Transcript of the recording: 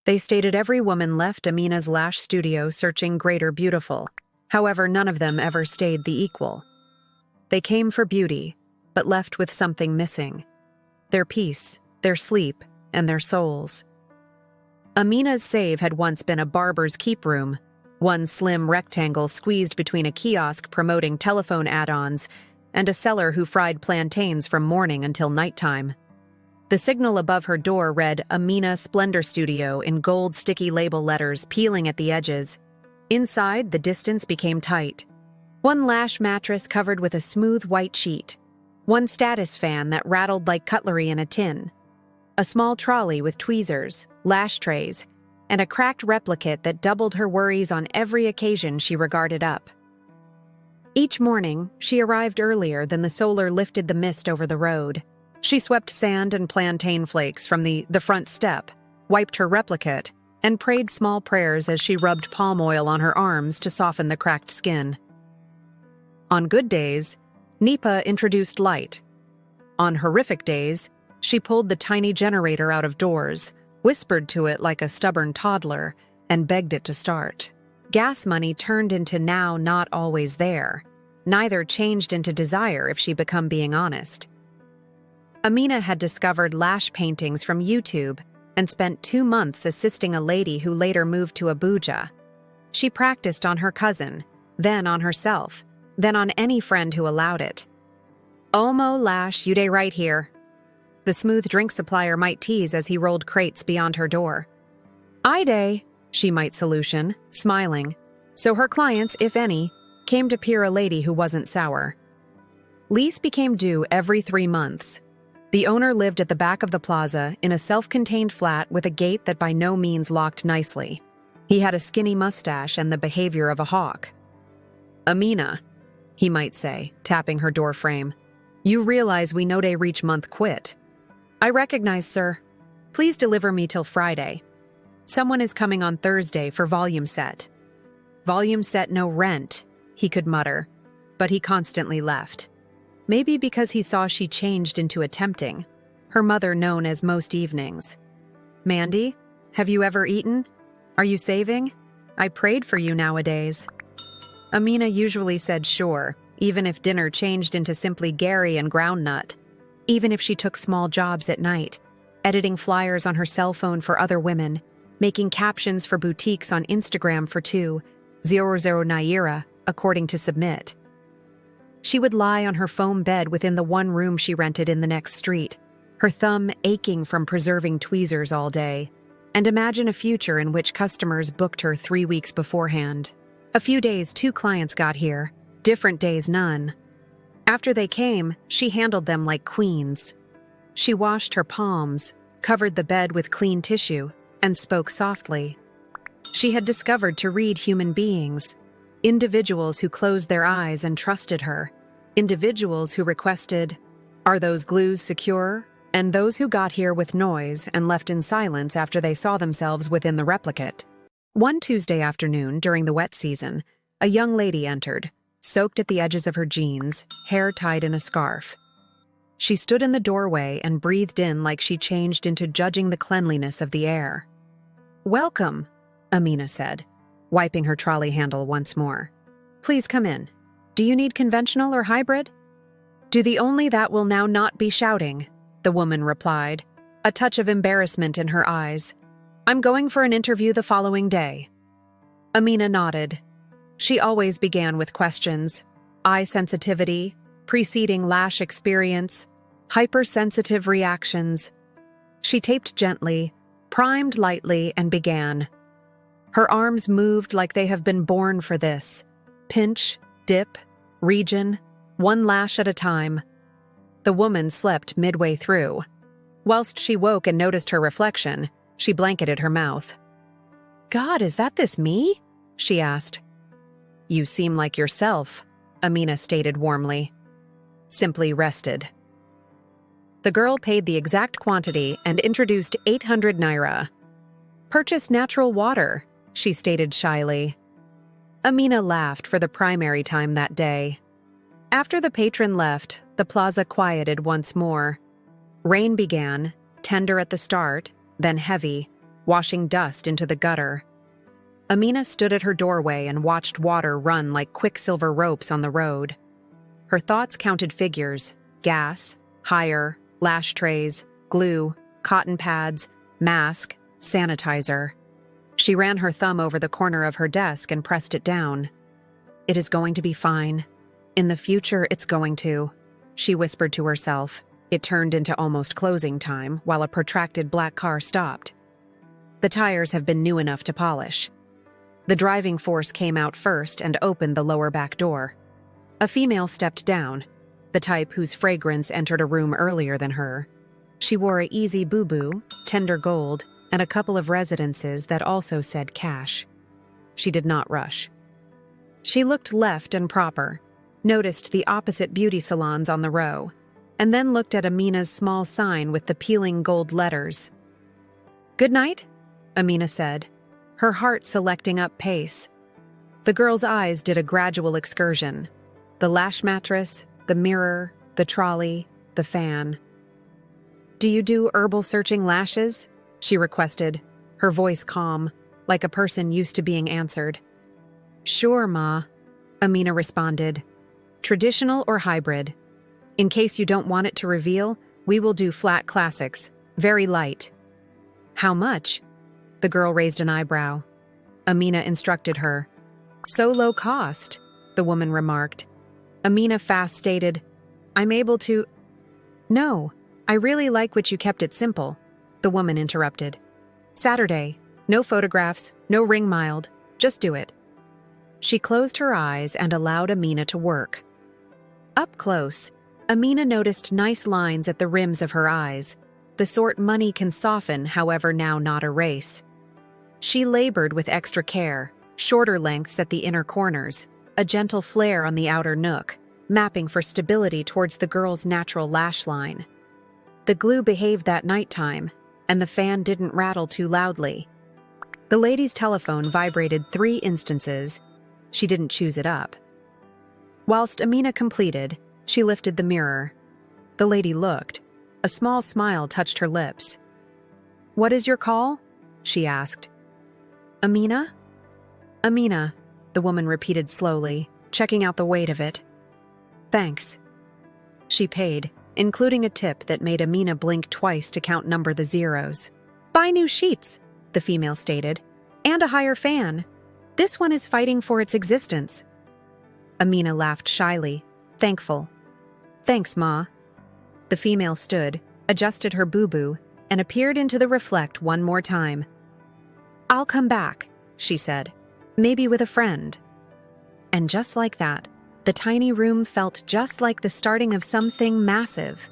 They stated every woman left Amina's lash studio searching greater beautiful. However, none of them ever stayed the equal. They came for beauty, but left with something missing. Their peace, their sleep, and their souls. Amina's save had once been a barber's keep room, one slim rectangle squeezed between a kiosk promoting telephone add-ons and a seller who fried plantains from morning until nighttime. The signal above her door read Amina Splendor Studio in gold sticky label letters peeling at the edges. Inside, the distance became tight. One Lash mattress covered with a smooth white sheet. One status fan that rattled like cutlery in a tin. A small trolley with tweezers, lash trays, and a cracked replicate that doubled her worries on every occasion she regarded up. Each morning, she arrived earlier than the solar lifted the mist over the road. She swept sand and plantain flakes from the front step, wiped her replicate, and prayed small prayers as she rubbed palm oil on her arms to soften the cracked skin. On good days, Nipa introduced light. On horrific days, she pulled the tiny generator out of doors, whispered to it like a stubborn toddler, and begged it to start. Gas money turned into now not always there. Neither changed into desire if she become being honest. Amina had discovered lash paintings from YouTube and spent 2 months assisting a lady who later moved to Abuja. She practiced on her cousin, then on herself, then on any friend who allowed it. "Omo Lash, you day right here," the smooth drink supplier might tease as he rolled crates beyond her door. "I day," she might solution, smiling. So her clients, if any, came to peer a lady who wasn't sour. Lease became due every 3 months. The owner lived at the back of the plaza in a self-contained flat with a gate that by no means locked nicely. He had a skinny mustache and the behavior of a hawk. "Amina," he might say, tapping her door frame, "you realize we no day reach month quit." "I recognize, sir. Please deliver me till Friday. Someone is coming on Thursday for volume set." "Volume set no rent," he could mutter, but he constantly left. Maybe because he saw she changed into a tempting, her mother known as most evenings. "Mandy, have you ever eaten? Are you saving? I prayed for you nowadays." Amina usually said sure, even if dinner changed into simply Gary and groundnut. Even if she took small jobs at night, editing flyers on her cell phone for other women, making captions for boutiques on Instagram for 200 Naira, according to Submit. She would lie on her foam bed within the one room she rented in the next street, her thumb aching from preserving tweezers all day, and imagine a future in which customers booked her 3 weeks beforehand. A few days 2 clients got here, different days none. After they came, she handled them like queens. She washed her palms, covered the bed with clean tissue, and spoke softly. She had discovered to read human beings, individuals who closed their eyes and trusted her, individuals who requested, "Are those glues secure?" and those who got here with noise and left in silence after they saw themselves within the replicate. One Tuesday afternoon during the wet season, a young lady entered, soaked at the edges of her jeans, hair tied in a scarf. She stood in the doorway and breathed in like she changed into judging the cleanliness of the air. "Welcome," Amina said, wiping her trolley handle once more. "Please come in. Do you need conventional or hybrid?" "Do the only that will now not be shouting," the woman replied, a touch of embarrassment in her eyes. "I'm going for an interview the following day." Amina nodded. She always began with questions: eye sensitivity, preceding lash experience, hypersensitive reactions. She taped gently, primed lightly, and began. Her arms moved like they have been born for this. Pinch, dip, region, one lash at a time. The woman slept midway through. Whilst she woke and noticed her reflection, she blanketed her mouth. "God, is that this me?" she asked. "You seem like yourself," Amina stated warmly. Simply rested. The girl paid the exact quantity and introduced 800 Naira. "Purchase natural water," she stated shyly. Amina laughed for the primary time that day. After the patron left, the plaza quieted once more. Rain began, tender at the start, then heavy, washing dust into the gutter. Amina stood at her doorway and watched water run like quicksilver ropes on the road. Her thoughts counted figures: gas, hire, lash trays, glue, cotton pads, mask, sanitizer. She ran her thumb over the corner of her desk and pressed it down. "It is going to be fine. In the future, it's going to," she whispered to herself. It turned into almost closing time while a protracted black car stopped. The tires have been new enough to polish. The driving force came out first and opened the lower back door. A female stepped down, the type whose fragrance entered a room earlier than her. She wore a easy boo-boo, tender gold, and a couple of residences that also said cash. She did not rush. She looked left and proper, noticed the opposite beauty salons on the row, and then looked at Amina's small sign with the peeling gold letters. "Good night," Amina said, her heart selecting up pace. The girl's eyes did a gradual excursion. The lash mattress, the mirror, the trolley, the fan. "Do you do herbal searching lashes?" she requested, her voice calm, like a person used to being answered. "Sure, Ma," Amina responded. "Traditional or hybrid? In case you don't want it to reveal, we will do flat classics, very light." "How much?" The girl raised an eyebrow. Amina instructed her. "So low cost," the woman remarked. Amina fast stated, "I'm able to—" "No, I really like what you kept it simple," the woman interrupted. "Saturday, no photographs, no ring mild, just do it." She closed her eyes and allowed Amina to work. Up close, Amina noticed nice lines at the rims of her eyes, the sort money can soften, however now not erase. She labored with extra care, shorter lengths at the inner corners, a gentle flare on the outer nook, mapping for stability towards the girl's natural lash line. The glue behaved that nighttime, and the fan didn't rattle too loudly. The lady's telephone vibrated 3 instances. She didn't choose it up. Whilst Amina completed, she lifted the mirror. The lady looked. A small smile touched her lips. "What is your call?" she asked. "Amina?" "Amina," the woman repeated slowly, checking out the weight of it. "Thanks." She paid, including a tip that made Amina blink twice to number the zeros. "Buy new sheets," the female stated, "and a higher fan. This one is fighting for its existence." Amina laughed shyly, thankful. "Thanks, Ma." The female stood, adjusted her boo-boo, and appeared into the reflect one more time. "I'll come back," she said, "maybe with a friend." And just like that, the tiny room felt just like the starting of something massive.